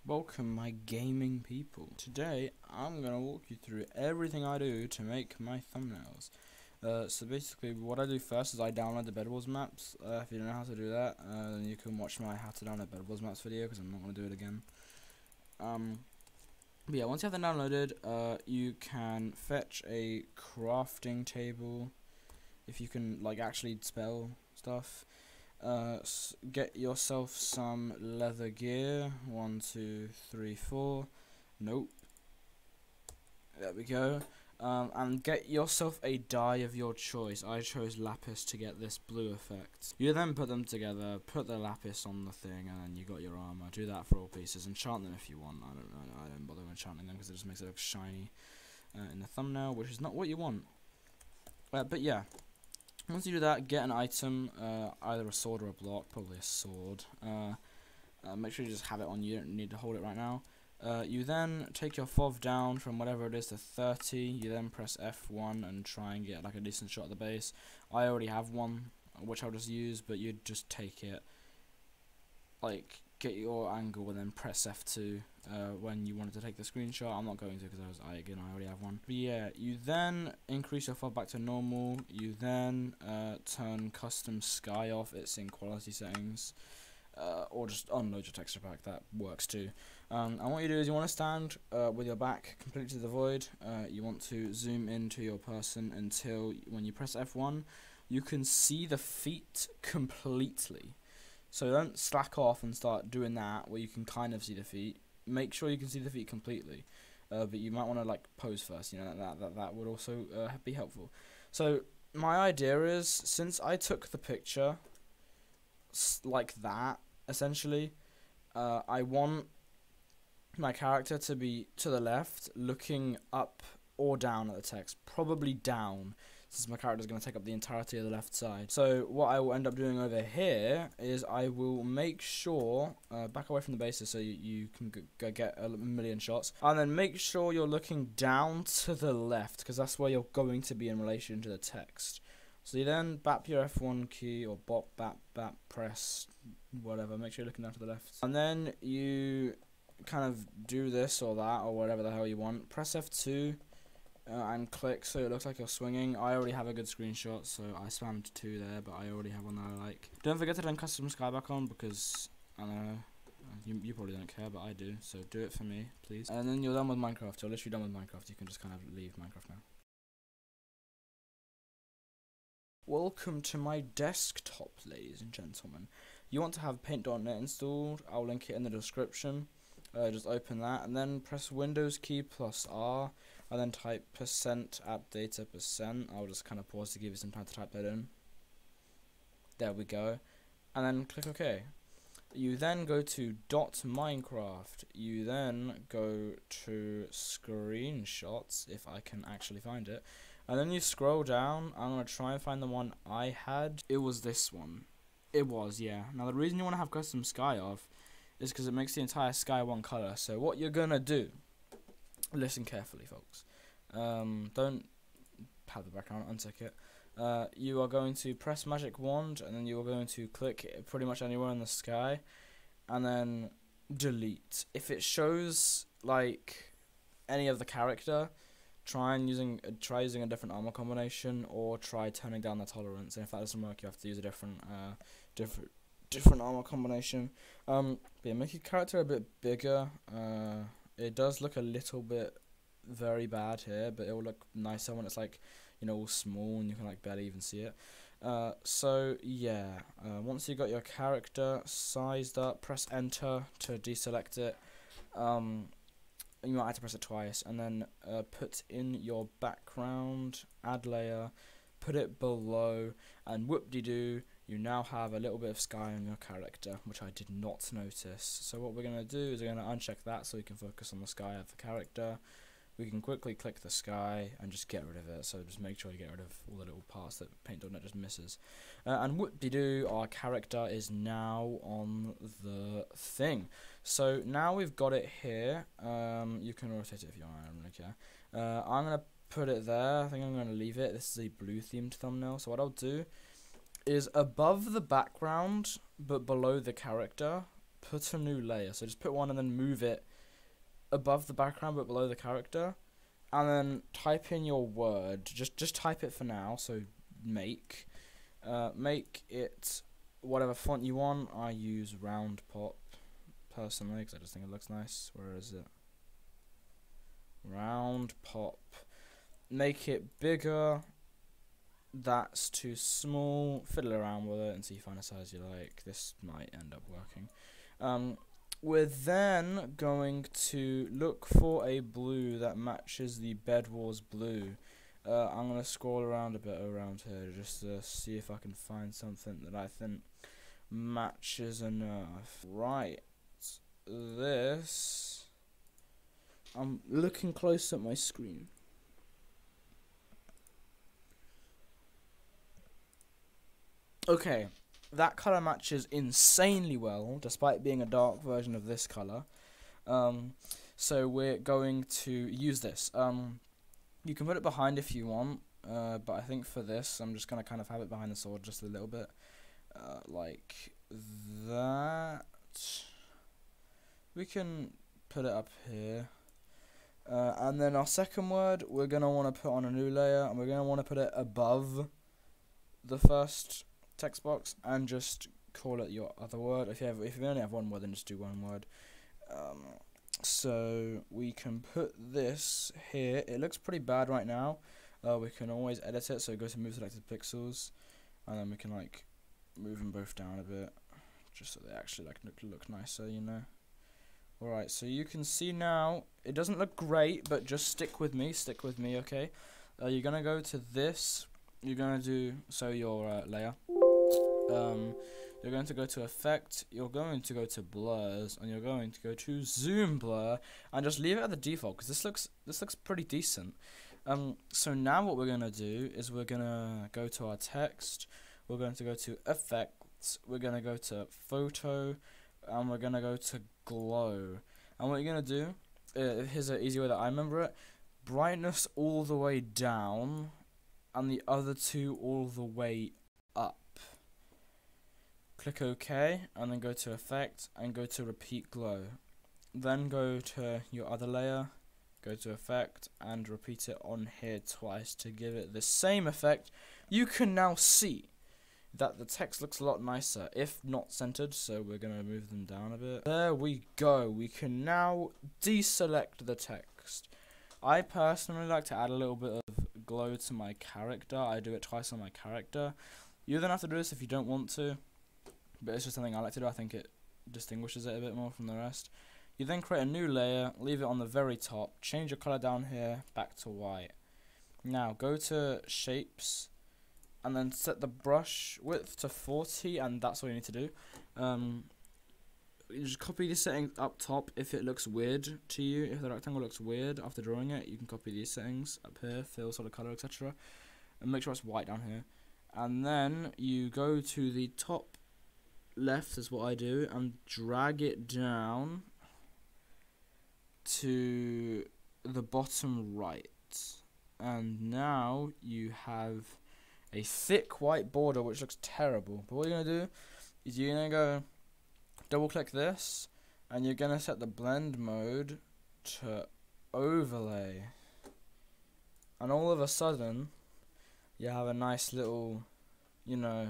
Welcome my gaming people. Today I'm going to walk you through everything I do to make my thumbnails. So basically what I do first is I download the Debounce maps. If you don't know how to do that, then you can watch my how to download Debounce maps video, because I'm not going to do it again. But yeah, once you have them downloaded, you can fetch a crafting table, if you can like actually spell stuff. Get yourself some leather gear. 1, 2, 3, 4. Nope. There we go. And get yourself a dye of your choice. I chose lapis to get this blue effect. You then put them together, put the lapis on the thing, and then you got your armor. Do that for all pieces. Enchant them if you want. I don't bother enchanting them because it just makes it look shiny in the thumbnail, which is not what you want. But yeah. Once you do that, get an item, either a sword or a block, probably a sword. Make sure you just have it on you, don't need to hold it right now. You then take your FOV down from whatever it is to 30, you then press F1 and try and get like a decent shot at the base. I already have one, which I'll just use, but you'd just take it, like, get your angle and then press F2 when you wanted to take the screenshot. I'm not going to because I already have one. But yeah, you then increase your FOV back to normal. You then turn custom sky off. It's in quality settings, or just unload your texture pack. That works too. And what you do is you want to stand with your back completely to the void. You want to zoom into your person until when you press F1, you can see the feet completely. So don't slack off and start doing that where you can kind of see the feet. Make sure you can see the feet completely, but you might want to like pose first. You know that would also be helpful. So my idea is, since I took the picture like that, essentially, I want my character to be to the left, looking up or down at the text, probably down, since my character is going to take up the entirety of the left side. So what I will end up doing over here is I will make sure, back away from the bases so you can go get a million shots, and then make sure you're looking down to the left, because that's where you're going to be in relation to the text. So you then bap your F1 key, or bop, bap, press, whatever, make sure you're looking down to the left. And then you kind of do this or that, or whatever the hell you want. Press F2. And click so it looks like you're swinging. I already have a good screenshot, so I spammed 2 there, but I already have one that I like. Don't forget to turn custom sky back on, because I don't know, you probably don't care, but I do, so do it for me, please. And then you're done with Minecraft. You're literally done with Minecraft. You can just kind of leave Minecraft now. Welcome to my desktop, ladies and gentlemen. You want to have paint.net installed. I'll link it in the description. Just open that and then press Windows key plus R, and then type %appdata%. I'll just kind of pause to give you some time to type that in. There we go. And then click OK. You then go to .minecraft. You then go to screenshots, if I can actually find it. And then you scroll down. I'm going to try and find the one I had. It was this one. It was, yeah. Now the reason you want to have custom sky off is because it makes the entire sky one color. So what you're gonna do, listen carefully, folks. Don't have the background, untick it. You are going to press magic wand, and then you are going to click it pretty much anywhere in the sky, and then delete. If it shows like any of the character, try using a different armor combination, or try turning down the tolerance. And if that doesn't work, you have to use a different armor combination. But yeah, make your character a bit bigger. It does look a little bit very bad here, but it will look nicer when it's like, you know, all small and you can like barely even see it. So yeah, once you got your character sized up, press enter to deselect it. You might have to press it twice, and then put in your background, add layer, put it below, and whoop-de-doo, you now have a little bit of sky on your character, which I did not notice. So what we're going to do is we're going to uncheck that so we can focus on the sky of the character. We can quickly click the sky and just get rid of it, so just make sure you get rid of all the little parts that paint.net just misses. And whoop-de-doo, our character is now on the thing. So now we've got it here. You can rotate it if you want, I don't really care. I'm going to put it there. I think I'm going to leave it. This is a blue themed thumbnail, so what I'll do is above the background but below the character, put a new layer. So just put one and then move it above the background but below the character, and then type in your word. Just type it for now. So make it whatever font you want. I use round pop personally because I just think it looks nice. Where is it? Round pop. Make it bigger. That's too small. Fiddle around with it until you find a size you like. This might end up working. We're then going to look for a blue that matches the Bed Wars blue. I'm going to scroll around a bit around here just to see if I can find something that I think matches enough. Right. This. I'm looking close at my screen. Okay, that colour matches insanely well, despite being a dark version of this colour. So we're going to use this. You can put it behind if you want, but I think for this, I'm just going to kind of have it behind the sword just a little bit. Like that. We can put it up here. And then our second word, we're going to want to put on a new layer, and we're going to want to put it above the first text box and just call it your other word. If you only have one word, then just do one word. So we can put this here. It looks pretty bad right now. We can always edit it. So go to move selected pixels, and then we can like move them both down a bit, just so they actually like look nicer, you know. Alright, so you can see now it doesn't look great, but just stick with me, okay? You're gonna go to this. You're gonna do your layer. You're going to go to effect, you're going to go to blurs, and you're going to go to zoom blur, and just leave it at the default because this looks pretty decent. So now what we're gonna do is we're gonna go to our text, we're going to go to effects, we're gonna go to photo, and we're gonna go to glow. And what you're gonna do, here's an easy way that I remember it: brightness all the way down, and the other two all the way up. Click OK, and then go to effect and go to repeat glow. Then go to your other layer, go to effect and repeat it on here twice to give it the same effect. You can now see that the text looks a lot nicer, if not centered, so we're going to move them down a bit. There we go. We can now deselect the text. I personally like to add a little bit of glow to my character. I do it twice on my character. You don't have to do this if you don't want to, but it's just something I like to do. I think it distinguishes it a bit more from the rest. You then create a new layer, leave it on the very top, change your color down here back to white. Now go to shapes and then set the brush width to 40, and that's all you need to do. You just copy these settings up top if it looks weird to you. If the rectangle looks weird after drawing it, you can copy these settings up here, fill, solid color, etc. And make sure it's white down here. And then you go to the top left, is what I do, and drag it down to the bottom right. And now you have a thick white border which looks terrible. But what you're going to do is you're going to go double click this, and you're going to set the blend mode to overlay. And all of a sudden you have a nice little, you know,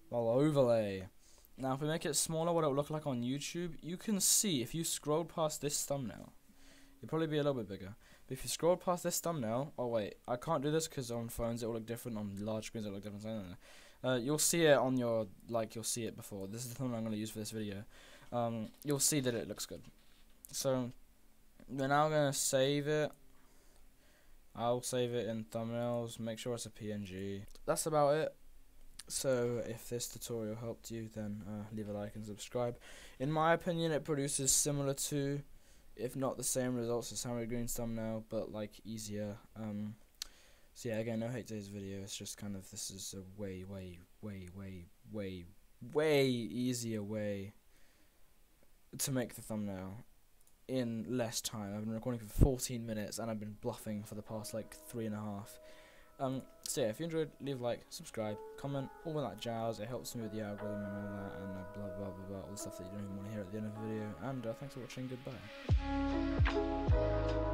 well, overlay. Now if we make it smaller, what it will look like on YouTube, you can see if you scroll past this thumbnail, it'll probably be a little bit bigger. But if you scroll past this thumbnail, oh wait, I can't do this because on phones it will look different, on large screens it will look different. So I don't know. You'll see it on your, you'll see it before. This is the thumbnail I'm going to use for this video. You'll see that it looks good. So we're now going to save it. I'll save it in thumbnails, make sure it's a PNG. That's about it. So if this tutorial helped you, then leave a like and subscribe. In my opinion, it produces similar to, if not the same results as Samurai Green's thumbnail, but like easier. So yeah, again, no hate to his video. It's just kind of, this is a way easier way to make the thumbnail in less time. I've been recording for 14 minutes and I've been bluffing for the past like 3.5. So yeah, if you enjoyed, leave a like, subscribe, comment, all that jazz. It helps me with the algorithm and all that, and blah blah blah blah, all the stuff that you don't even want to hear at the end of the video. And thanks for watching. Goodbye.